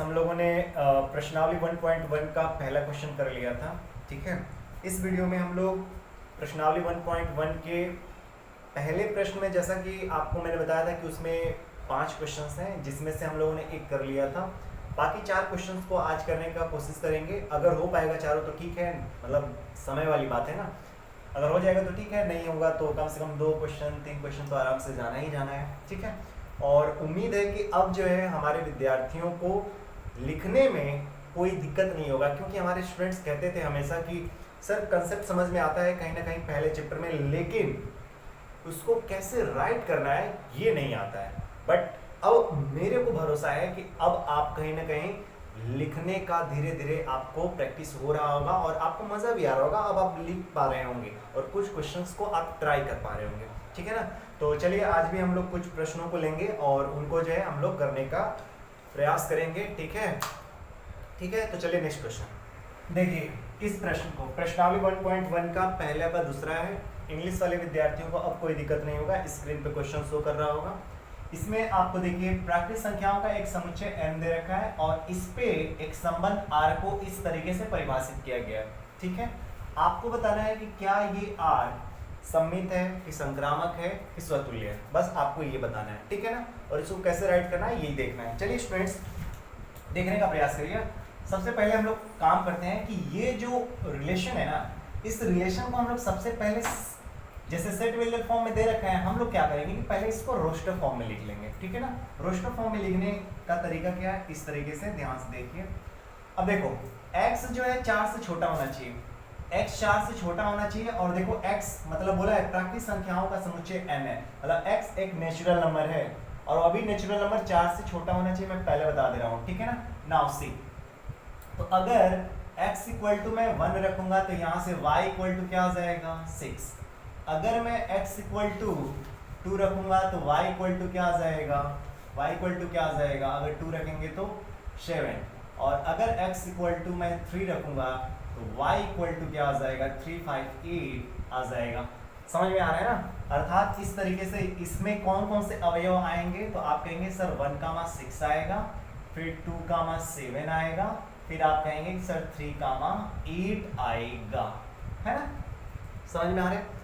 हम लोगों ने प्रश्नावली 1.1 का पहला क्वेश्चन कर लिया था। ठीक है, इस वीडियो में हम लोग प्रश्नावली 1.1 के पहले प्रश्न में, जैसा कि आपको मैंने बताया था कि उसमें 5 क्वेश्चंस हैं, जिसमें से हम लोगों ने एक कर लिया था। बाकी 4 क्वेश्चंस को आज करने का कोशिश करेंगे। अगर हो पाएगा चारों तो ठीक है, मतलब समय वाली बात है ना। अगर हो जाएगा तो ठीक है, नहीं होगा तो कम से कम 2 क्वेश्चन 3 क्वेश्चन तो आराम से जाना ही जाना है। ठीक है, और उम्मीद है कि अब जो है हमारे विद्यार्थियों को लिखने में कोई दिक्कत नहीं होगा, क्योंकि हमारे स्टूडेंट्स कहते थे हमेशा कि सर कंसेप्ट समझ में आता है कहीं ना कहीं पहले चैप्टर में, लेकिन उसको कैसे राइट करना है ये नहीं आता है। बट अब मेरे को भरोसा है कि अब आप कहीं ना कहीं लिखने का धीरे धीरे आपको प्रैक्टिस हो रहा होगा और आपको मज़ा भी आ रहा होगा। अब आप लिख पा रहे होंगे और कुछ क्वेश्चंस को आप ट्राई कर पा रहे होंगे। ठीक है ना, तो चलिए आज भी हम लोग कुछ प्रश्नों को लेंगे और उनको जो है हम लोग करने का प्रयास करेंगे। ठीक है, ठीक है, तो चलिए नेक्स्ट क्वेश्चन देखिए। इस प्रश्न को प्रश्नावली 1.1 का पहला का दूसरा है। इंग्लिश वाले विद्यार्थियों को अब कोई दिक्कत नहीं होगा, स्क्रीन पे क्वेश्चन शो कर रहा होगा। इसमें आपको देखिए प्राकृतिक संख्याओं का एक समुच्चय n दे रखा है और इस पे एक संबंध r को इस तरीके से परिभाषित किया गया है। ठीक है, आपको बताना है कि क्या ये r सम्मित है कि संक्रामक है कि स्वतुल्य है, बस आपको ये बताना है। ठीक है ना, और इसको कैसे राइट करना है यही देखना है। चलिए स्टूडेंट्स देखने का प्रयास करिए। सबसे पहले हम लोग काम करते हैं कि ये जो रिलेशन है ना, इस रिलेशन को हम लोग सबसे पहले जैसे सेट वेरिएबल फॉर्म में दे रखा है, हम लोग क्या करेंगे कि पहले इसको रोस्टर फॉर्म में लिख लेंगे। ठीक है ना, रोस्टर फॉर्म में लिखने का तरीका क्या है, इस तरीके से ध्यान से देखिए। अब देखो x जो है 4 से छोटा होना चाहिए, x 4 से छोटा होना चाहिए। और देखो x मतलब बोला है प्राकृतिक संख्याओं का समुच्चय n है, मतलब x एक नेचुरल नंबर है और अभी नेचुरल नंबर 4 से छोटा होना चाहिए, मैं पहले बता दे रहा हूँ। ठीक है ना, नाउ सी, तो अगर x इक्वल टू मैं 1 रखूंगा तो यहाँ से y इक्वल टू क्या आ जाएगा 6। अगर मैं x इक्वल टू 2 रखूंगा तो y इक्वल टू क्या आ जाएगा, y इक्वल टू क्या आ जाएगा, अगर 2 रखेंगे तो 7। और अगर x इक्वल टू मैं 3 रखूंगा तो y इक्वल टू क्या आ जाएगा 3, 5, 8 आ जाएगा। समझ में आ रहा है ना। अर्थात इस तरीके से इसमें कौन कौन से अवयव आएंगे, तो आप कहेंगे सर 1, 6 आएगा, फिर 2, 7 आएगा, फिर आप कहेंगे कि सर 3, 8 आएगा। है ना, समझ में आ रहा है।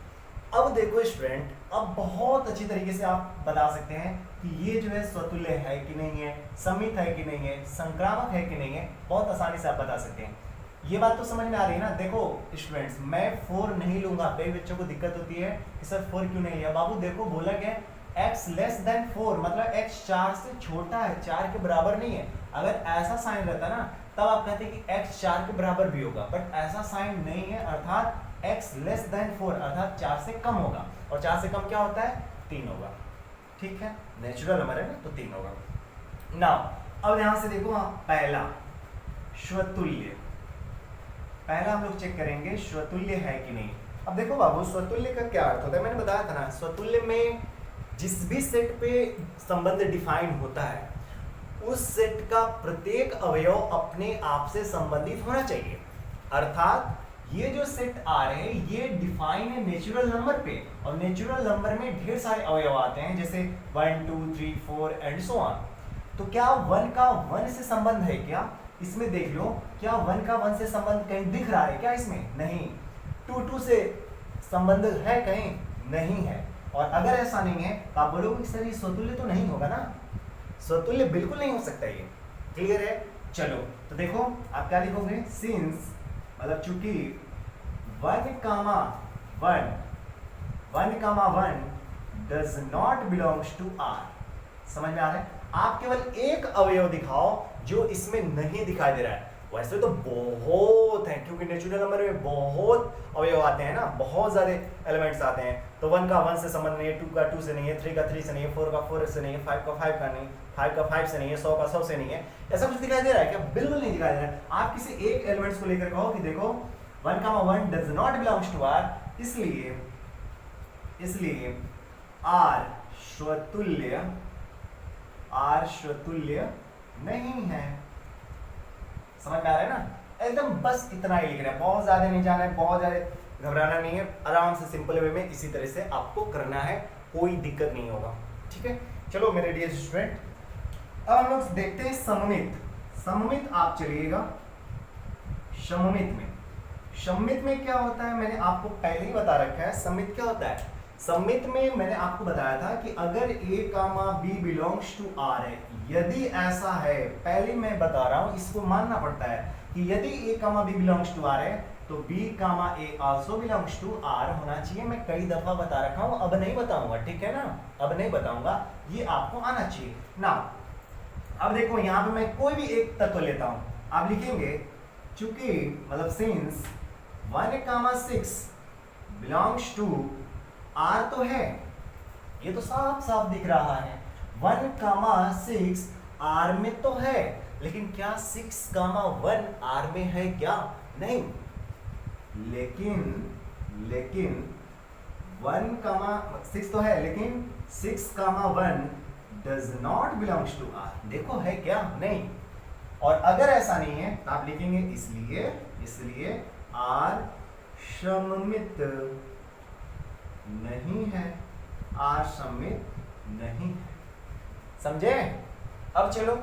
अब देखो स्टूडेंट, अब बहुत अच्छी तरीके से आप बता सकते हैं कि ये जो है स्वतुल्य है कि नहीं है, सम्मित है कि नहीं है, संक्रामक है कि नहीं है, बहुत आसानी से आप बता सकते हैं। ये बात तो समझ में आ रही है ना। देखो स्टूडेंट्स, मैं 4 नहीं लूंगा, कई बच्चों को दिक्कत होती है कि सर 4 क्यों नहीं लिया। बाबू देखो बोला गया x लेस देन 4, मतलब x 4 से छोटा है, 4 के बराबर नहीं है। अगर ऐसा साइन रहता ना तब आप कहते कि x 4 के बराबर भी होगा, बट ऐसा साइन नहीं है। अर्थात x लेस देन 4 अर्थात 4 से कम होगा, और 4 से कम क्या होता है 3 होगा। ठीक है, नेचुरल नंबर है ना, तो 3 होगा। नाउ अब यहां से देखो, पहला स्वतुल्य, पहला हम लोग चेक करेंगे स्वतुल्य है कि नहीं। अब देखो बाबू, स्वतुल्य का क्या अर्थ होता है, मैंने बताया था ना, स्वतुल्य में जिस भी सेट पे संबंध डिफाइन होता है उस सेट का प्रत्येक अवयव अपने आप से संबंधित होना चाहिए। अर्थात ये जो सेट आ रहे हैं ये डिफाइन है नेचुरल नंबर पे, और नेचुरल नंबर में ढेर सारे अवयव आते हैं, जैसे 1, 2, 3, 4 एंड सो ऑन। तो क्या 1 का 1 से संबंध है क्या, इसमें देख लो, क्या 1 का 1 से संबंध कहीं दिख रहा है क्या इसमें, नहीं। 2, 2 से संबंध है कहीं, नहीं है। और अगर ऐसा नहीं है तो आप बोलोगे सर ये स्वतुल्य तो नहीं होगा ना, स्वतुल्य बिल्कुल नहीं हो सकता ये। क्लियर है, चलो तो देखो आप क्या लिखोगे, सिंस मतलब चूंकि 1, does not belongs to r। समझ में आ रहा है। आप केवल एक अवयव दिखाओ जो इसमें नहीं दिखाई दे रहा है। वैसे तो बहुत है, क्योंकि नेचुरल नंबर में बहुत अवयव आते हैं ना, बहुत सारे एलिमेंट्स आते हैं। तो 1 का 1 से संबंध नहीं है, 2 का 2 से नहीं है, 3 का 3 से नहीं है, 4 का 4 से नहीं है, 5 का 5 का नहीं, 5 का 5 से नहीं है, 100 का 100 से नहीं है। ऐसा कुछ दिखाई दे रहा है क्या, बिल्कुल नहीं दिखाई दे रहा है। आप किसी एक एलिमेंट्स को लेकर कहो कि देखो 1, 1 does not belongs to r, इसलिए r स्वतुल्य नहीं है। समझ में आ रहा है ना, एकदम बस इतना ही लिख रहे हैं, बहुत ज्यादा नहीं जाना है, बहुत ज्यादा घबराना नहीं है, आराम से सिंपल वे में इसी तरह से आपको करना है, कोई दिक्कत नहीं होगा। ठीक है, चलो मेरे डियर स्टूडेंट, अब हम लोग देखते हैं सममित। सममित आप चलिएगा सममित में। सममित में क्या होता है, मैंने आपको पहले ही बता रखा है सममित क्या होता है। सममित में मैंने आपको बताया था कि अगर a comma b belongs to r है, यदि ऐसा है, पहले मैं बता रहा हूं इसको मानना पड़ता है कि यदि a comma b belongs to r है तो b comma a also belongs to r होना चाहिए। मैं कई दफा बता रखा हूं, अब नहीं बताऊंगा, ठीक है ना, अब नहीं बताऊंगा, ये आपको आना चाहिए ना। अब देखो यहाँ पे मैं कोई भी एक तत्व लेता हूं, आप लिखेंगे चूंकि मतलब since 1 comma 6 belongs to r तो है, ये तो साफ साफ दिख रहा है, 1 कामा 6 r में तो है, लेकिन क्या 6 कामा 1 r में है क्या? नहीं। लेकिन 1 कामा 6 तो है, लेकिन 6 comma 1 does not belongs to r। देखो है क्या? नहीं। और अगर ऐसा नहीं है तो आप लिखेंगे इसलिए r सममित नहीं है, r सममित नहीं है। समझे? अब चलो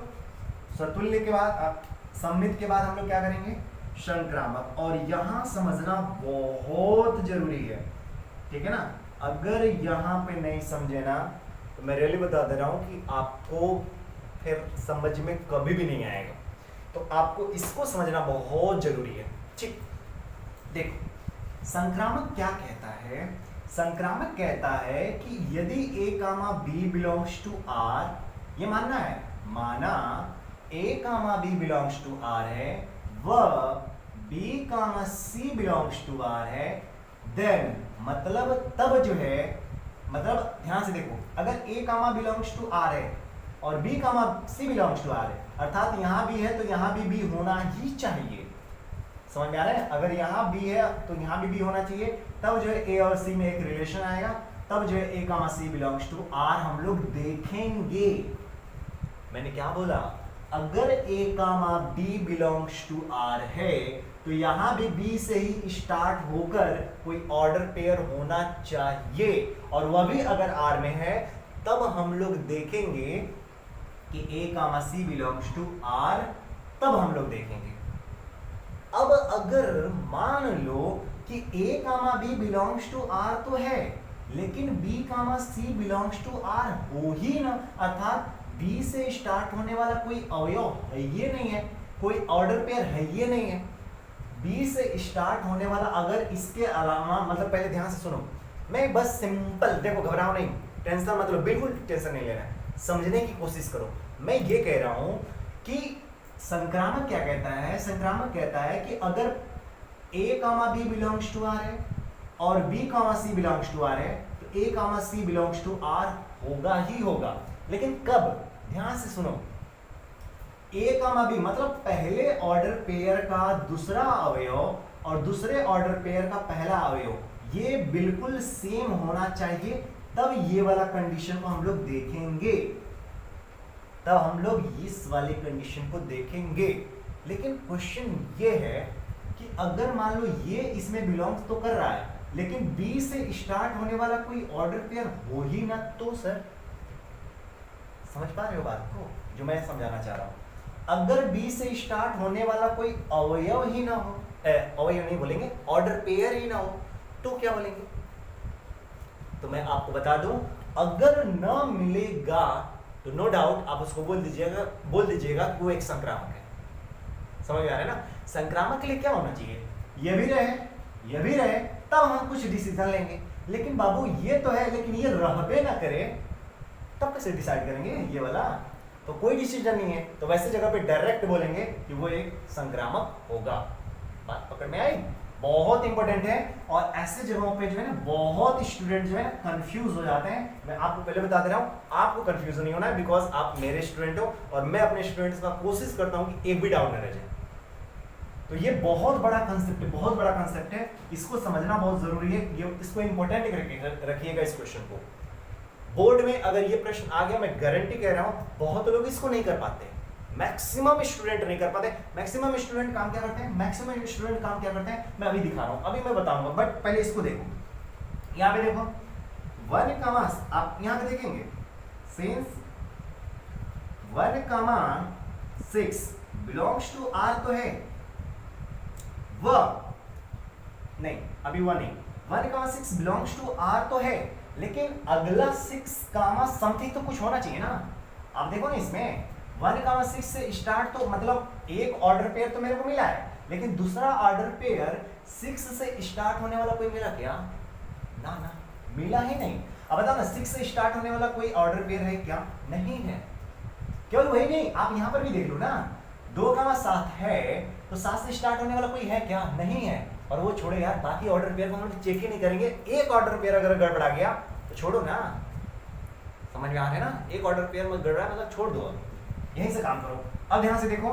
सतुल्य के बाद सममित के बाद हम लोग क्या करेंगे? संक्रामक। और यहां समझना बहुत जरूरी है, ठीक है ना। अगर यहां पे नहीं समझे ना तो मैं रियली बता दे रहा हूं कि आपको फिर समझ में कभी भी नहीं आएगा, तो आपको इसको समझना बहुत जरूरी है। ठीक, देखो संक्रामक क्या कहता है। संक्रामक कहता है कि यदि a comma b belongs to r, ये मानना है, माना a comma b belongs to r है, वह b comma c belongs to r है, देन मतलब तब जो है, मतलब ध्यान से देखो, अगर a comma belongs to r है और b comma c belongs to r है, अर्थात यहां भी है तो यहां भी b होना ही चाहिए। समझ में आ रहा है? अगर यहाँ b है तो यहाँ भी b होना चाहिए, तब जो है a और c में एक रिलेशन आएगा, तब जो है a comma c belongs to r हम लोग देखेंगे। मैंने क्या बोला? अगर a comma b belongs to r है तो यहाँ भी b से ही स्टार्ट होकर कोई ऑर्डर पेयर होना चाहिए, और वह भी अगर r में है तब हम लोग देखेंगे कि a comma c belongs to r, तब हम लोग देखेंगे। अब अगर मान लो कि a comma b belongs to r तो है, लेकिन b comma c belongs to r हो ही ना, अर्थात b से स्टार्ट होने वाला कोई अवयव है ये नहीं है, कोई ऑर्डर पेयर है ये नहीं है। b से स्टार्ट होने वाला अगर इसके अलावा, मतलब पहले ध्यान से सुनो, मैं बस सिंपल, देखो घबराओ नहीं, टेंशन मतलब बिल्कुल टेंशन नहीं लेना है, समझने की कोशिश करो। मैं ये कह रहा हूं कि संक्रामक क्या कहता है। संक्रामक कहता है कि अगर a comma b belongs to r है और b comma c belongs to r है तो a comma c belongs to r होगा ही होगा, लेकिन कब? ध्यान से सुनो, a कामा b मतलब पहले ऑर्डर पेयर का दूसरा अवयव और दूसरे ऑर्डर पेयर का पहला अवयव, ये बिल्कुल सेम होना चाहिए, तब ये वाला कंडीशन को हम लोग देखेंगे, तब हम लोग इस वाली कंडीशन को देखेंगे। लेकिन क्वेश्चन ये है कि अगर मान लो ये इसमें बिलोंग्स तो कर रहा है, लेकिन B से स्टार्ट होने वाला कोई ऑर्डर पेयर हो ही ना, तो सर समझ पा रहे हो बात को जो मैं समझाना चाह रहा हूं? अगर B से स्टार्ट होने वाला कोई अवयव ही ना हो, अवयव नहीं बोलेंगे, ऑर्डर पेयर ही ना हो, तो क्या बोलेंगे? तो मैं आपको बता दूं, अगर न मिलेगा तो नो डाउट आप उसको बोल दीजिएगा कि वो एक संक्रामक है। समझ में आ रहा है ना? संक्रामक के लिए क्या होना चाहिए? ये भी रहे तब हम कुछ डिसीजन लेंगे, लेकिन बाबू ये तो है, लेकिन ये रहबे ना करे, तब कैसे डिसाइड करेंगे ये वाला? तो कोई डिसीजन नहीं है, तो वैसे जगह पे डायरेक्ट बोलेंगे कि वो एक संक्रामक होगा। बात पकड़ में आई? बहुत इंपॉर्टेंट है, और ऐसे जगहों पे जो है ना बहुत स्टूडेंट जो है कंफ्यूज हो जाते हैं। मैं आपको पहले बता दे रहा हूँ, आपको कंफ्यूज नहीं होना है, बिकॉज आप मेरे स्टूडेंट हो और मैं अपने स्टूडेंट्स का कोशिश करता हूँ कि एक भी डाउट न रह जाए। तो ये बहुत बड़ा कंसेप्ट है, इसको समझना बहुत जरूरी है, ये इसको इंपॉर्टेंट रखिएगा इस क्वेश्चन को। बोर्ड में अगर ये प्रश्न आ गया, मैं गारंटी कह रहा हूँ बहुत लोग इसको नहीं कर पाते, मैक्सिमम स्टूडेंट नहीं कर पाते। मैक्सिमम स्टूडेंट काम क्या करते हैं? मैं अभी दिखा रहा हूं, अभी मैं बताऊंगा, बट पहले इसको देखो। यहां पे देखो 1 कामा, आप यहां पे देखेंगे since 1 comma 6 belongs to R तो है, वह नहीं, अभी वह नहीं, 1,6 बिलोंग्स टू आर तो है, लेकिन अगला 6 कामा समथिंग तो कुछ होना चाहिए ना। आप देखो ना इसमें 1,6 से स्टार्ट, तो मतलब एक ऑर्डर पेयर तो मेरे को मिला है, लेकिन दूसरा ऑर्डर पेयर 6 से स्टार्ट होने वाला कोई मिला क्या? ना ना, मिला ही नहीं। अब बताओ ना, 6 से स्टार्ट होने वाला कोई ऑर्डर पेयर है क्या? नहीं है। केवल वही नहीं, आप यहां पर भी देख लो ना, 2,7 है, तो 7 से स्टार्ट होने वाला कोई है क्या? नहीं है। और वो छोड़ो यार, बाकी ऑर्डर पेयर को हम चेक ही नहीं करेंगे, एक ऑर्डर पेयर अगर गड़बड़ा गया तो छोड़ो ना, समझ में आ रहा है ना, एक ऑर्डर पेयर में गड़बड़ा मतलब छोड़ दो, यहीं से काम करो। अब ध्यान से देखो,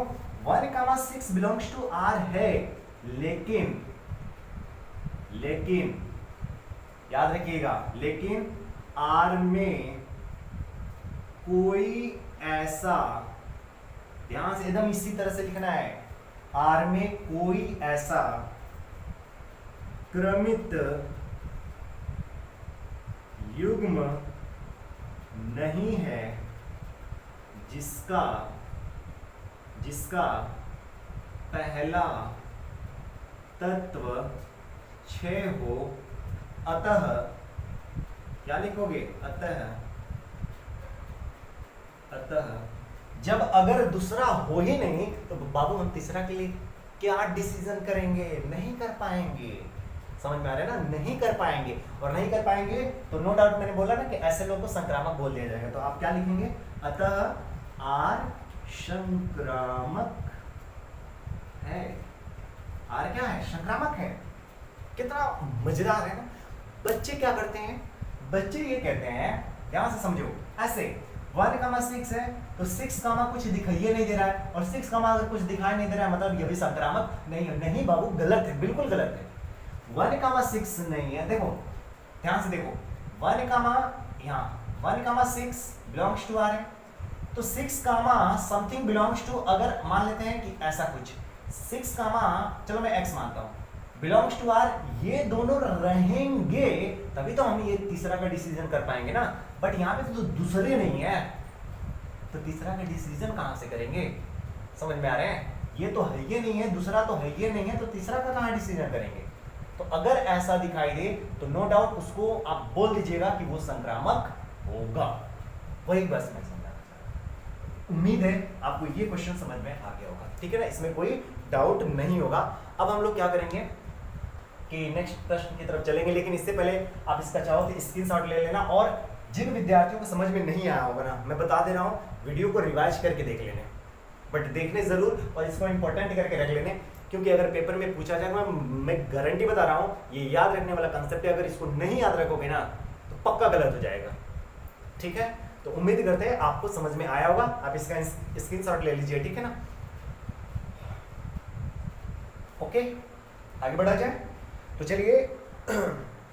1,6 बिलोंग्स टू आर है, लेकिन याद रखिएगा, लेकिन आर में कोई ऐसा, ध्यान से एकदम इसी तरह से लिखना है, आर में कोई ऐसा क्रमित युग्म नहीं है जिसका पहला तत्व 6 हो, अतः क्या लिखोगे? अतः जब अगर दूसरा हो ही नहीं तो बाबू हम तीसरा के लिए क्या डिसीजन करेंगे? नहीं कर पाएंगे। समझ में आ रहा है ना, नहीं कर पाएंगे। और नहीं कर पाएंगे तो नो डाउट मैंने बोला ना कि ऐसे लोगों को संक्रामक बोल दिया जाएगा। तो आप क्या लिखेंगे? अतः आर संक्रामक है। आर क्या है? संक्रामक है। कितना मजेदार है ना। बच्चे क्या करते हैं? बच्चे ये कहते हैं, ध्यान से समझो, ऐसे 1,6 है तो 6 कामा कुछ दिखाई नहीं दे रहा है, और 6 कामा अगर कुछ दिखाई नहीं दे रहा है मतलब ये भी संक्रामक नहीं है। नहीं बाबू, गलत है, बिल्कुल गलत है। 1,6 नहीं है। देखो ध्यान से देखो, 1 कामा यहाँ 1,6 बिलोंग्स टू आर है, तो 6 कामा समथिंग बिलोंग्स टू, अगर मान लेते हैं कि ऐसा कुछ 6 कामा, चलो मैं x मानता हूँ, बिलोंग्स टू आर, ये दोनों रहेंगे तभी तो हम ये तीसरा का डिसीजन कर पाएंगे ना। बट यहाँ पे तो दूसरे नहीं है, तो तीसरा का डिसीजन कहाँ से करेंगे? समझ में आ रहे हैं? ये तो है, ये नहीं है, दूसरा तो है, ये नहीं है, तो तीसरा का कहाँ डिसीजन करेंगे? तो अगर ऐसा दिखाई दे तो नो डाउट उसको आप बोल दीजिएगा कि वो संक्रामक होगा। वही बस मैं समझाना चाहता हूं। उम्मीद है आपको ये क्वेश्चन समझ में आ गया होगा, ठीक है ना, इसमें कोई डाउट नहीं होगा। अब हम लोग क्या करेंगे कि नेक्स्ट प्रश्न की तरफ चलेंगे, लेकिन इससे पहले आप इसका चाहो तो स्क्रीनशॉट ले लेना, और जिन विद्यार्थियों को समझ में नहीं आया होगा ना, मैं बता दे रहा हूँ, वीडियो को रिवाइज करके देख लेने, बट देखने जरूर, और इसको इंपॉर्टेंट करके रख लेने, क्योंकि अगर पेपर में पूछा जाएगा, मैं गारंटी बता रहा हूँ, ये याद रखने वाला कंसेप्ट है, अगर इसको नहीं याद रखोगे ना तो पक्का गलत हो जाएगा। ठीक है, तो उम्मीद करते हैं आपको समझ में आया होगा। आप इसका स्क्रीनशॉट ले लीजिए, ठीक है ना। ओके, आगे बढ़ा जाए। तो चलिए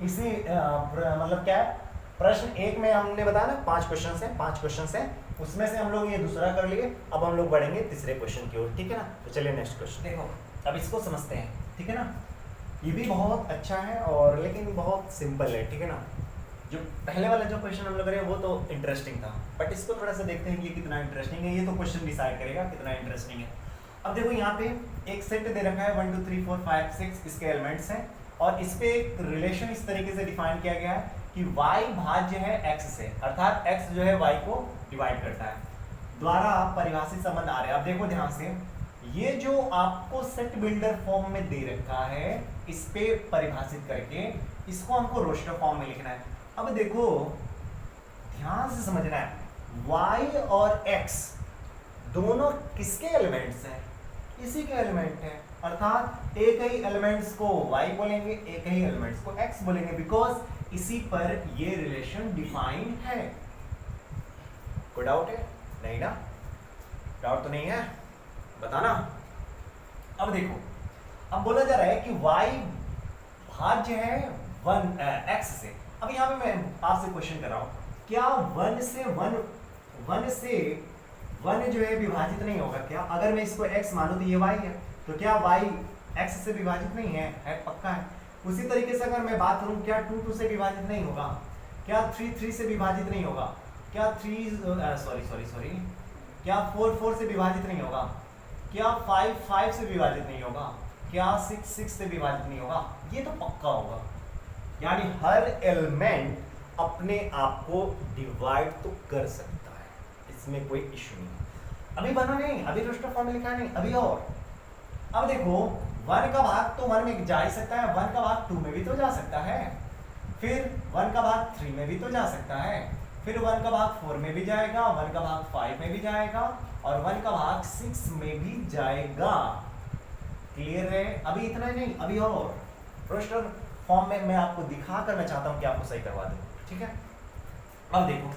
इसी मतलब क्या है, प्रश्न 1 में हमने बताया ना 5 क्वेश्चन है, उसमें से हम लोग ये दूसरा कर लिए। अब हम लोग बढ़ेंगे तीसरे क्वेश्चन की ओर, ठीक है ना। तो चलिए नेक्स्ट क्वेश्चन देखो, अब इसको समझते हैं, ठीक है ना। ये भी बहुत अच्छा है और लेकिन बहुत सिंपल है, ठीक है ना। जो पहले वाला जो क्वेश्चन हम लोग करें वो तो इंटरेस्टिंग था, बट इसको थोड़ा सा देखते हैं कि कितना इंटरेस्टिंग है। ये तो क्वेश्चन डिसाइड करेगा कितना इंटरेस्टिंग है। अब देखो यहाँ पे एक सेट दे रखा है 1 2 3 4 5 6 इसके एलिमेंट्स हैं, और इस पे एक रिलेशन इस तरीके से डिफाइन किया गया है कि y भाज्य है x से, अर्थात x जो है y को डिवाइड करता है, द्वारा परिभाषित संबंध आ रहे हैं। अब देखो ध्यान से, ये जो आपको सेट बिल्डर फॉर्म में दे रखा है, इस पे परिभाषित करके इसको हमको रोस्टर फॉर्म में लिखना है। अब देखो ध्यान से समझना है, y और x दोनों किसके एलिमेंट्स हैं? इसी के एलिमेंट हैं, अर्थात एक ही एलिमेंट्स को y बोलेंगे, एक ही एलिमेंट्स को x बोलेंगे, बिकॉज इसी पर ये रिलेशन डिफाइन है। कोई डाउट है? नहीं ना, डाउट तो नहीं है, बताना। अब देखो, अब बोला जा रहा है कि y भाज्य है 1 x से। अब यहाँ पे मैं आपसे क्वेश्चन कर रहा हूँ, क्या 1 से 1 जो है विभाजित नहीं होगा क्या? अगर मैं इसको x मानूं तो ये y है, तो क्या y x से विभाजित नहीं है? पक्का है। उसी तरीके से अगर मैं बात करूं, क्या 2 2 से विभाजित नहीं होगा? क्या 3 3 से विभाजित नहीं होगा? क्या 3 क्या 4 4 से विभाजित नहीं होगा? क्या 5 5 से विभाजित नहीं होगा, क्या 6 6 से विभाजित नहीं होगा, ये तो पक्का होगा। यानी हर एलिमेंट अपने आप को डिवाइड तो कर सकता है, इसमें कोई इश्यू नहीं। अभी बना नहीं, अभी रोस्टर फॉर्म में लिखा नहीं, अभी और। अब देखो 1 का भाग तो 1 में जा ही सकता है, 1 का भाग 2 में भी तो जा सकता है, फिर 1 का भाग 3 में भी तो जा सकता है, फिर 1 का भाग 4 में भी जाएगा, 1 का भाग 5 में भी जाएगा और 1 का भाग 6 में भी जाएगा। क्लियर है? अभी इतना ही नहीं, अभी और रोस्टर फॉर्म में मैं आपको दिखा कर मैं चाहता हूं कि आपको सही करवा दूं, ठीक है। अब देखो,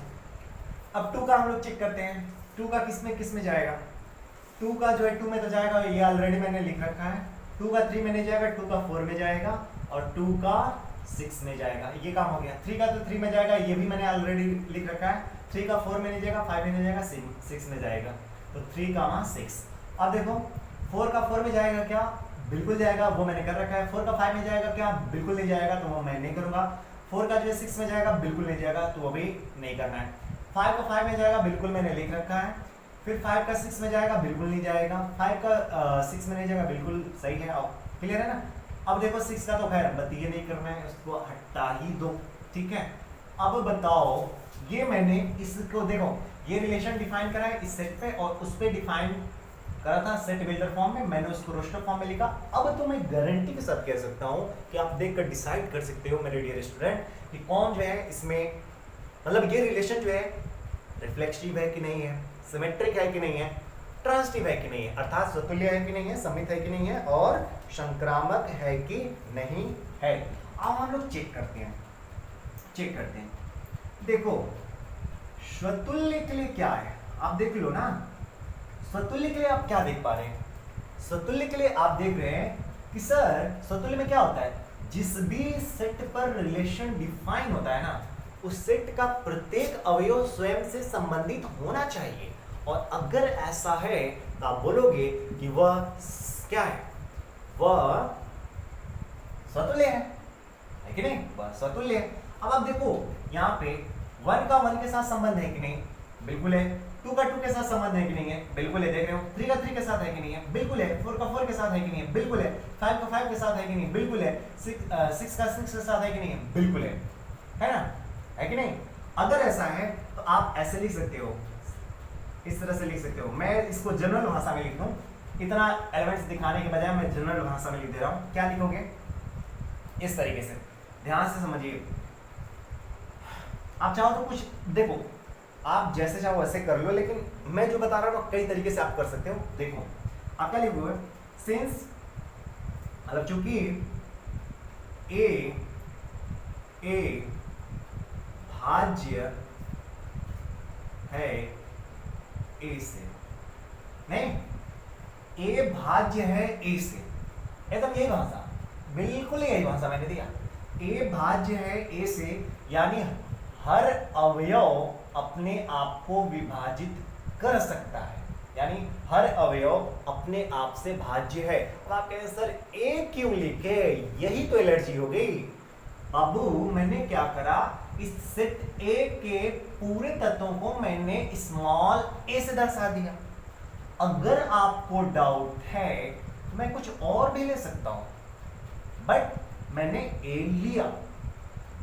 अब 2 का हम लोग चेक करते हैं, 2 का किस में जाएगा। 2 का जो है 2 में तो जाएगा, ये ऑलरेडी मैंने लिख रखा है। 2 का 3 में नहीं जाएगा, 2 का 4 में जाएगा और 2 का 6 में जाएगा, ये काम हो गया। 3 का तो 3 में जाएगा, ये भी मैंने ऑलरेडी लिख रखा है। 3 का 4 में नहीं जाएगा, 5 में नहीं जाएगा, 6 में जाएगा, तो 3 का 6। अब देखो 4 का 4 में जाएगा क्या, बिल्कुल जाएगा, वो मैंने कर रखा है। 4 का 5 में जाएगा क्या, बिल्कुल नहीं जाएगा, तो वो मैं नहीं करूंगा। 4 का जो है 6 में जाएगा, बिल्कुल नहीं जाएगा, तो अभी नहीं करना है। 5 का 5 में जाएगा, बिल्कुल मैंने लिख रखा है। फिर 5 का 6 में जाएगा, बिल्कुल नहीं जाएगा। 5 का 6 में नहीं जाएगा, बिल्कुल सही है। क्लियर है ना? अब देखो 6 का तो खैर ये नहीं करना है, उसको हटा ही दो, ठीक है। अब बताओ, ये मैंने इसको देखो, ये रिलेशन डिफाइन करा है इस सेट पे और उस पे डिफाइन करा था सेट बिल्डर फॉर्म में, मैंने उसको रोस्टर फॉर्म में लिखा। अब तो मैं गारंटी के साथ कह सकता हूं कि आप देखकर डिसाइड कर सकते हो मेरे डियर स्टूडेंट कि कौन जो है इसमें, मतलब ये रिलेशन जो है रिफ्लेक्सिव है कि नहीं है, सिमेट्रिक है कि नहीं है, ट्रांजिटिव है कि नहीं है, अर्थात स्वतुल्य है कि नहीं है, समित है कि नहीं है और संक्रामक है कि नहीं है। अब हम लोग चेक करते हैं। देखो स्वतुल्य के लिए क्या है, आप देख लो ना। स्वतुल्य के लिए आप क्या देख पा रहे हैं? स्वतुल्य के लिए आप देख रहे हैं कि सर स्वतुल्य में क्या होता है, जिस भी सेट पर रिलेशन डिफाइन होता है ना, उस सेट का प्रत्येक अवयव स्वयं से संबंधित होना चाहिए। और अगर ऐसा है तो आप बोलोगे कि वह क्या है, वह स्वतुल्य है कि नहीं, वह स्वतुल्य है। अब आप देखो यहाँ पे 1 का 1 के साथ संबंध है कि नहीं, बिल्कुल है। 2 का 2 के साथ संबंध है कि नहीं है, बिल्कुल है, देख रहे हो। 3 का 3 के साथ है कि नहीं है, बिल्कुल है। 4 का 4 के साथ है कि नहीं है, बिल्कुल है। 5 का 5 के साथ है कि नहीं, बिल्कुल है। 6 का 6 के साथ है कि नहीं है, बिल्कुल है ना, है कि नहीं। अगर ऐसा है तो आप ऐसे लिख सकते हो, इस तरह से लिख सकते हो। मैं इसको जनरल भाषा में लिख दूं, इतना एलिमेंट्स दिखाने के बजाय मैं जनरल भाषा में लिख दे रहा हूं। क्या लिखोगे? इस तरीके से, ध्यान से समझिए। आप चाहो तो कुछ देखो, आप जैसे चाहो वैसे कर लो, लेकिन मैं जो बता रहा हूं कई तरीके से आप कर सकते हो। देखो आप क्या लिखोगे, सिंस मतलब चूंकि ए भाज्य है ए से, नहीं, ए भाज्य है ए से, एकदम यही भाषा, बिल्कुल यही भाषा मैंने दिया। ए भाज्य है ए से, यानी हर अवयव अपने आप को विभाजित कर सकता है, यानी हर अवयव अपने आप से भाज्य है। अब आप कहें सर ए क्यों लिखे, यही तो एलर्जी हो गई। अब मैंने क्या करा, इस सेट ए के पूरे तत्वों को मैंने स्मॉल ए से दर्शा दिया। अगर आपको डाउट है तो मैं कुछ और भी ले सकता हूं, बट मैंने ए लिया,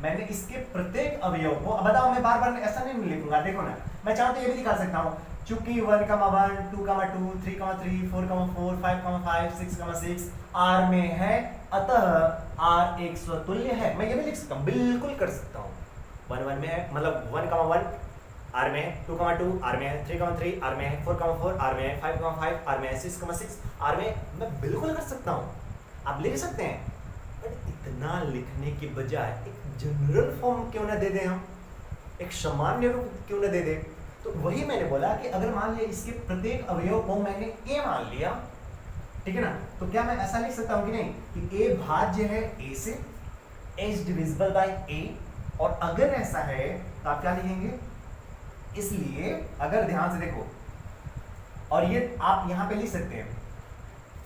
मैंने इसके प्रत्येक अवयव को, अब बताओ मैं बार बार ऐसा नहीं लिखूंगा। देखो ना, मैं चाहूं तो ये भी दिखा सकता हूं, चूंकि 1, 1, 2, 2, 3, 3, 4, 4, 5, 5, 6, आर में है, अतः आर एक स्वतुल्य है। मैं ये भी लिख सकता हूं, बिल्कुल कर सकता हूं। 1, 1 में है, मतलब 1, 1 आर में है, 2, 2 आर में है, 3, 3 आर में है, 4, 4 आर में है, 5, 5 आर में है, 6, 6 आर में, मैं बिल्कुल कर सकता हूं। आप लिख सकते हैं, बट इतना लिखने के बजाय एक जनरल फॉर्म क्यों ना दे दें, हम एक सामान्य रूप क्यों ना दे दें। तो वही मैंने बोला कि अगर मान लिया इसके प्रत्येक अवयव को मैंने ए मान लिया, ठीक है ना, तो क्या मैं ऐसा लिख सकता हूं कि नहीं कि ए भाज्य है ए से, ए इज डिविजिबल बाय ए। और अगर ऐसा है तो आप क्या लिखेंगे, इसलिए अगर ध्यान से देखो, और ये आप यहां पे लिख सकते हैं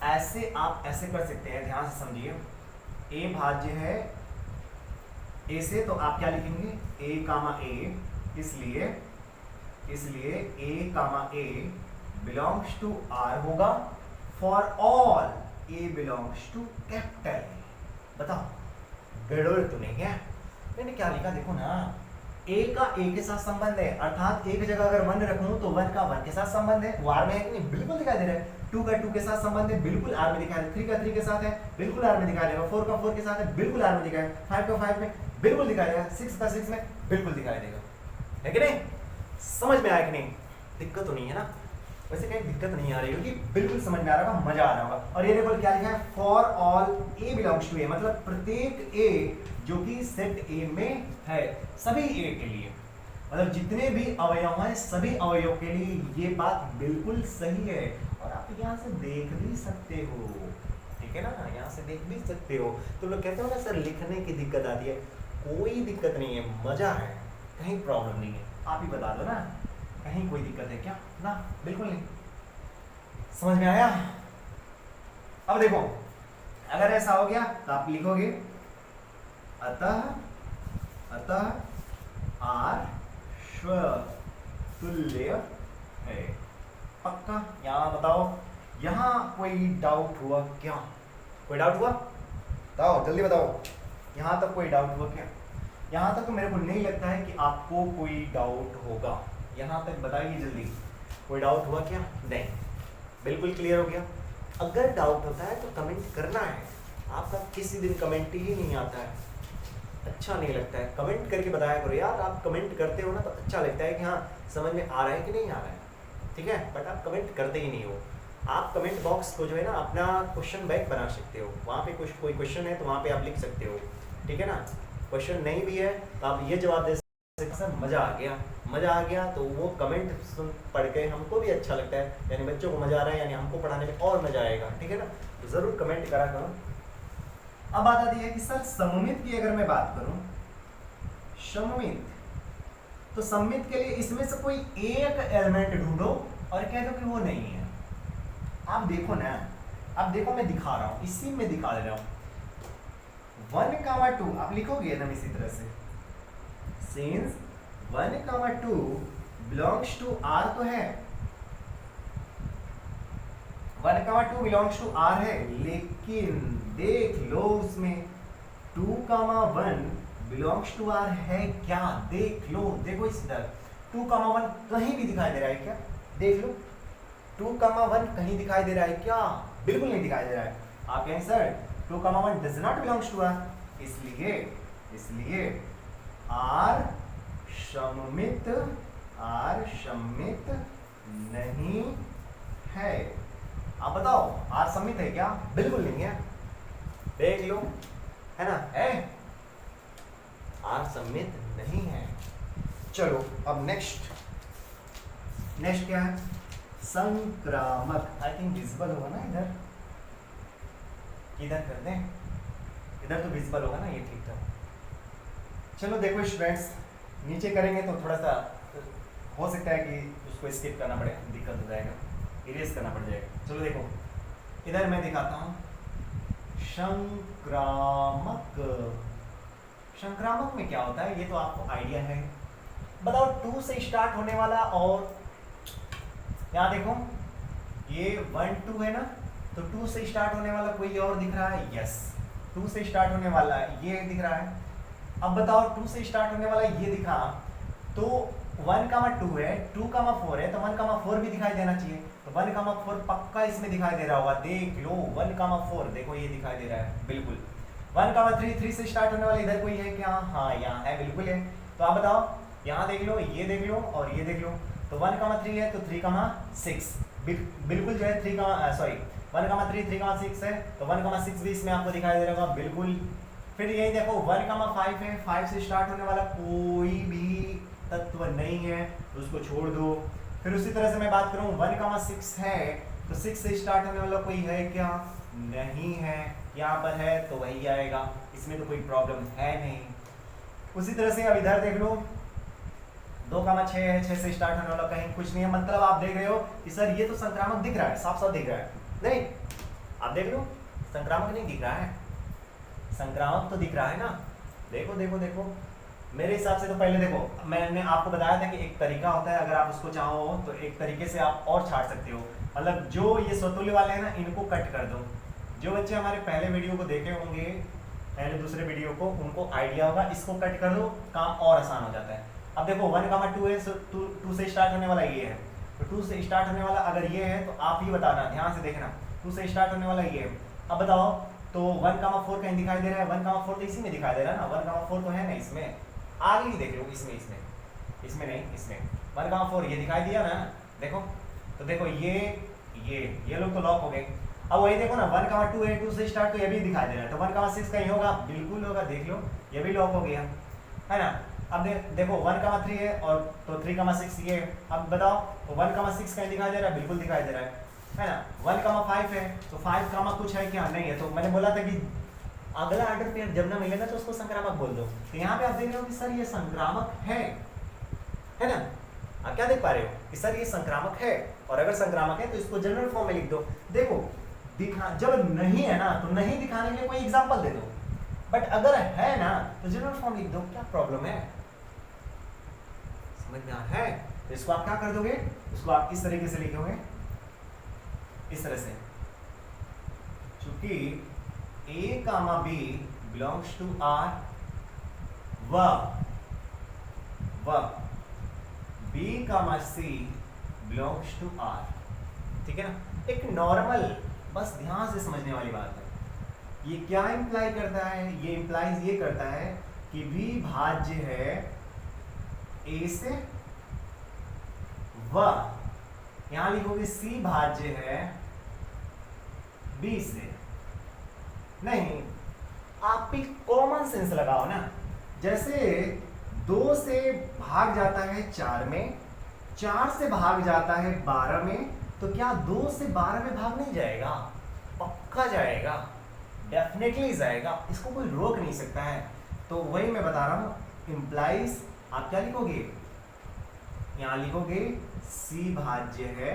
ऐसे, आप ऐसे कर सकते हैं, ध्यान से समझिए। ए भाज्य है ए से, तो आप क्या लिखेंगे, ए कामा ए, इसलिए A comma A belongs to R होगा, for all A belongs to capital. बताओ गड़बड़ तो नहीं है? मैंने क्या लिखा देखो ना, ए का ए के साथ संबंध है, अर्थात एक जगह अगर 1 रखूं तो 1 का 1 के साथ संबंध है, वो आर में है कि नहीं? बिल्कुल दिखाई दे रहा है। 2 का 2 के साथ संबंध है, बिल्कुल आर में दिखाई दे रहा है। 3 का 3 के साथ है, बिल्कुल आर में दिखाई देगा। 4 का 4 के साथ है, बिल्कुल आर में दिखाई देगा। 5 का 5 में बिल्कुल दिखाई देगा। 6 का 6 में बिल्कुल दिखाई देगा, है कि नहीं? समझ में आया कि नहीं? दिक्कत तो नहीं है ना? वैसे कहीं दिक्कत नहीं आ रही होगी, बिल्कुल समझ में आ रहा होगा, मजा आ रहा होगा। और ये देखो क्या लिखा है, for all A belongs to A, मतलब प्रत्येक ए जो कि सेट ए में है, सभी ए के लिए, मतलब जितने भी अवयव हैं सभी अवयव के लिए ये बात बिल्कुल सही है। और आप यहाँ से देख भी सकते हो, ठीक है ना? यहाँ से देख भी सकते हो। तो लोग कहते हो ना सर लिखने की दिक्कत आती है, कोई दिक्कत नहीं है, मजा है, कहीं प्रॉब्लम नहीं है। आप ही बता दो ना, कहीं कोई दिक्कत है क्या? ना, बिल्कुल नहीं। समझ में आया? अब देखो, अगर ऐसा हो गया तो आप लिखोगे अतः आर तुल्य है। पक्का? यहाँ बताओ, यहाँ कोई डाउट हुआ क्या? कोई डाउट हुआ? बताओ, जल्दी बताओ, यहाँ तक कोई डाउट हुआ क्या? यहाँ तक तो मेरे को नहीं लगता है कि आपको कोई डाउट होगा। यहाँ तक बताइए जल्दी, कोई डाउट हुआ क्या? नहीं, बिल्कुल क्लियर हो गया। अगर डाउट होता है तो कमेंट करना है। आपका किसी दिन कमेंट ही नहीं आता है, अच्छा नहीं लगता है। कमेंट करके बताया करो यार, आप कमेंट करते हो ना तो अच्छा लगता है कि हाँ समझ में आ रहा है कि नहीं आ रहा है, ठीक है? बट आप कमेंट करते ही नहीं हो। आप कमेंट बॉक्स को जो है ना अपना क्वेश्चन बैंक बना सकते हो, वहाँ पे कुछ कोई क्वेश्चन है तो वहाँ पे आप लिख सकते हो, ठीक है ना? क्वेश्चन नहीं भी है तो आप ये जवाब दे सकते हैं, सर मज़ा आ गया, मज़ा आ गया। तो वो कमेंट सुन पढ़ के हमको भी अच्छा लगता है, यानी बच्चों को मज़ा आ रहा है, यानी हमको पढ़ाने में और मज़ा आएगा, ठीक है ना? तो ज़रूर कमेंट करा करो। अब बात आती है कि सर सममित की अगर मैं बात करूं, सममित, तो सममित के लिए इसमें से कोई एक एलिमेंट ढूंढो और कह दो कि वो नहीं है। आप देखो ना, अब देखो मैं दिखा रहा हूं, इसी में दिखा दे रहा हूं। 1, 2 आप लिखोगे एकदम इसी तरह से, सिंस 1, 2 बिलोंग्स टू आर तो है, 1, 2 बिलोंग्स टू आर है, लेकिन देख लो उसमें 2, 1 बिलोंग्स टू आर है क्या? देख लो, देखो इस तरह 2, 1 कहीं भी दिखाई दे रहा है क्या? देख लो 2, 1 कहीं दिखाई दे रहा है क्या? बिल्कुल नहीं दिखाई दे रहा है। आप कहें sir 2, 1 does not belongs to R, इसलिए आर सममित नहीं है। आप बताओ आर सममित है क्या? बिल्कुल नहीं है, देख लो, है ना? है, आर सममित नहीं है। चलो अब नेक्स्ट क्या है? संक्रामक। आई थिंक विजिबल होगा ना इधर, इधर कर दें, इधर तो विजिबल होगा ना, ये ठीक था। चलो देखो स्टूडेंट्स, नीचे करेंगे तो थोड़ा सा हो सकता है कि उसको स्किप करना पड़े, दिक्कत हो जाएगा, इरेज करना पड़ जाएगा। चलो देखो इधर मैं दिखाता हूँ, संक्रामक में क्या होता है ये तो आपको आइडिया है। बताओ 2 से स्टार्ट होने वाला, और यहाँ देखो ये 1, 2 है ना, तो 2 से स्टार्ट होने वाला कोई और दिख रहा है? यस, 2 से स्टार्ट होने वाला ये दिख रहा है। अब बताओ 2 से स्टार्ट होने वाला ये दिखा, तो 1, 2 है, 2, 4 है, तो 1, 4 भी दिखाई देना चाहिए। तो 1, 4 पक्का इसमें दिखाई दे रहा होगा, देख लो 1, 4 देखो ये दिखाई दे रहा है बिल्कुल। 1, 3 से स्टार्ट होने वाला इधर कोई है क्या? हाँ यहाँ है, बिल्कुल है। तो आप बताओ, यहाँ देख लो, ये देख लो और ये देख लो। तो 1, 3 है तो 3, 6 बिल्कुल जो है 1, 3, 6 है, तो 1, 6 भी इसमें आपको दिखाई दे रहा होगा बिल्कुल। फिर यही देखो 1, 5 है, 5 से स्टार्ट होने वाला कोई भी तत्व नहीं है, तो उसको छोड़ दो। फिर उसी तरह से मैं बात करूं 1, 6 है, तो 6 से स्टार्ट होने वाला कोई है क्या? नहीं है, यहाँ पर है तो वही आएगा, इसमें तो कोई प्रॉब्लम है नहीं। उसी तरह से अब इधर देख लो 2, 6 है, 6 से स्टार्ट होने वाला कहीं कुछ नहीं है। मतलब आप देख रहे हो कि सर ये तो संक्रामक दिख रहा है, साफ साफ दिख रहा है। नहीं, आप देख लो संक्रामक नहीं दिख रहा है, संक्रामक तो दिख रहा है ना। देखो देखो देखो, मेरे हिसाब से तो पहले देखो मैंने आपको बताया था कि एक तरीका होता है, अगर आप उसको चाहो तो एक तरीके से आप और छाट सकते हो। मतलब जो ये स्वतुल्य वाले हैं ना, इनको कट कर दो। जो बच्चे हमारे पहले वीडियो को देखे होंगे, पहले दूसरे वीडियो को, उनको आइडिया होगा। इसको कट कर दो, काम और आसान हो जाता है। अब देखो 1,2 है, 2 से स्टार्ट होने वाला ये है, तो 2 से स्टार्ट होने वाला अगर ये है तो आप ही बताना, ध्यान से देखना। 2 से स्टार्ट होने वाला ये है। अब बताओ तो 1,4 कहीं दिखाई दे रहा है? 1,4 तो इसी में दिखाई दे रहा है ना, 1,4 तो है ना इसमें, आगे ही देख लो, इसमें नहीं, इसमें 1,4 ये दिखाई दिया ना, देखो। तो देखो ये लोग तो लॉक हो गए। अब वही देखो ना, 1,2 है, 2 से स्टार्ट, तो ये भी दिखाई दे रहा है, तो 1,6 कहीं होगा, बिल्कुल होगा, देख लो ये भी लॉक हो गया है ना। अब देखो 1,3 है और तो 3,6 ये है। अब बताओ तो 1,6 कहीं दिखाई दे रहा है? बिल्कुल दिखाई दे रहा है ना। 1,5 है, तो 5 कामा कुछ है क्या? नहीं है। तो मैंने बोला था कि अगला ऑर्डर पेयर जब ना मिलेगा तो उसको संक्रामक बोल दो। तो यहाँ पे आप देख रहे हो कि सर ये संक्रामक है ना। आप क्या देख पा रहे हो कि सर ये संक्रामक है, और अगर संक्रामक है तो इसको जनरल फॉर्म में लिख दो। देखो जब नहीं है ना तो नहीं दिखाने के लिए कोई एग्जांपल दे दो, बट अगर है ना तो जनरल फॉर्म लिख दो, क्या प्रॉब्लम है? समझ में आ रहा है? तो इसको आप क्या कर दोगे, इसको आप इस तरीके से लिखोगे, इस तरह से, चूंकि A, B belongs to R, व B, C belongs to R, ठीक है ना। एक नॉर्मल, बस ध्यान से समझने वाली बात है। ये क्या इंप्लाई करता है? ये इंप्लाइज ये करता है कि V भाज्य है A से, व यहां लिखोगे C भाज्य है B से। नहीं, आप भी कॉमन सेंस लगाओ ना। जैसे 2 से भाग जाता है 4 में, 4 से भाग जाता है 12 में, तो क्या 2 से 12 में भाग नहीं जाएगा? पक्का जाएगा, डेफिनेटली जाएगा, इसको कोई रोक नहीं सकता है। तो वही मैं बता रहा हूं, इंप्लाइज आप क्या लिखोगे, यहां लिखोगे C भाज्य है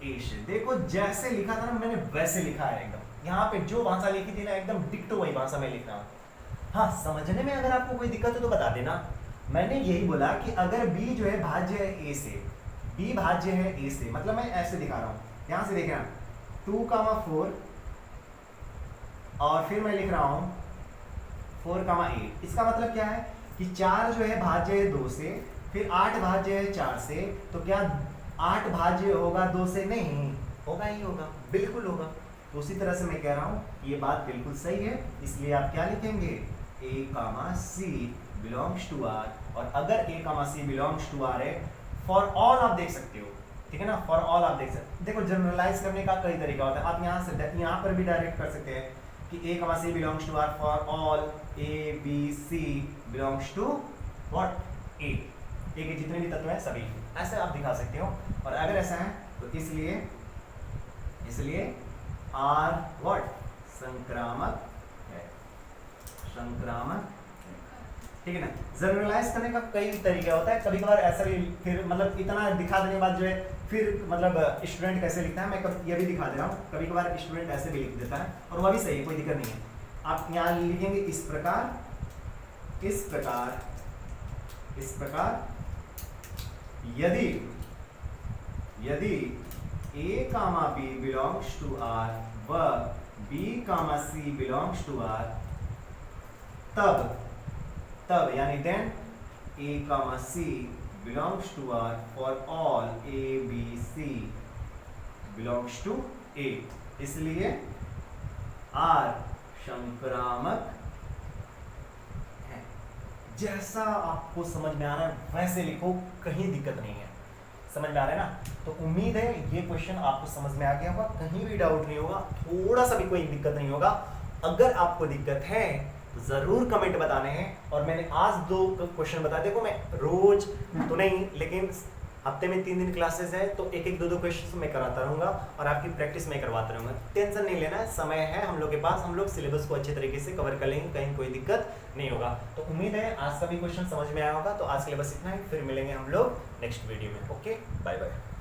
A से। देखो जैसे लिखा था ना मैंने, वैसे लिखा है एकदम। यहाँ पे जो भाषा लिखी थी ना, एकदम डिक्टो वही भाषा में लिख रहा हूँ। हाँ, समझने में अगर आपको कोई दिक्कत हो तो बता देना। मैंने यही बोला कि अगर B जो है भाज्य है A से, B भाज्य है A से, मतलब मैं ऐसे दिखा रहा हूँ, यहाँ से देखना 2,4 और फिर मैं लिख रहा हूँ 4,8। इसका मतलब क्या है कि 4 जो है भाज्य है 2 से, फिर 8 भाज्य है 4 से, तो क्या 8 भाज्य होगा 2 से? नहीं होगा, ही होगा, बिल्कुल होगा। तो उसी तरह से मैं कह रहा हूं ये बात बिल्कुल सही है, इसलिए आप क्या लिखेंगे, A, C belongs to R। और अगर A, C belongs to R है, फॉर ऑल आप देख सकते हो, ठीक है ना, फॉर ऑल आप देख सकते हो। देखो जनरलाइज करने का कई तरीका होता है, आप यहाँ पर भी डायरेक्ट कर सकते हैं कि A, C belongs to R for all A, B, C belongs to what? A के जितने भी तत्व हैं सभी, ऐसे आप दिखा सकते हो। और अगर ऐसा है तो इसलिए R what? संक्रामक है, ठीक है ना। जनरलाइज करने का कई तरीका होता है, कभी कभार ऐसा भी, फिर मतलब इतना दिखा देने के बाद जो है फिर मतलब स्टूडेंट कैसे लिखता है, मैं ये भी दिखा दे रहा हूँ। कभी कभार स्टूडेंट ऐसे भी लिख देता है और वह भी सही है, कोई दिक्कत नहीं है। आप यहाँ लिखेंगे इस प्रकार, यदि A, B belongs to R व B, C belongs to R, तब यानी then A, C belongs to R for all A, B, C belongs to A। इसलिए R संक्रामक है। जैसा आपको समझ में आ रहा है वैसे लिखो, कहीं दिक्कत नहीं है। समझ में आ रहा है ना? तो उम्मीद है ये क्वेश्चन आपको समझ में आ गया होगा, कहीं भी डाउट नहीं होगा, थोड़ा सा भी कोई दिक्कत नहीं होगा। अगर आपको दिक्कत है तो ज़रूर कमेंट बताने हैं। और मैंने आज 2 क्वेश्चन बताए, देखो मैं रोज तो नहीं, लेकिन हफ्ते में 3 दिन क्लासेस है, तो 1-1, 2-2 क्वेश्चन मैं कराता रहूँगा और आपकी प्रैक्टिस मैं करवाता रहूँगा। टेंशन नहीं लेना है, समय है हम लोग के पास, हम लोग सिलेबस को अच्छे तरीके से कवर कर लेंगे, कहीं कोई दिक्कत नहीं होगा। तो उम्मीद है आज का भी क्वेश्चन समझ में आया होगा। तो आज के लिए बस इतना ही, फिर मिलेंगे हम लोग नेक्स्ट वीडियो में। Okay, bye bye.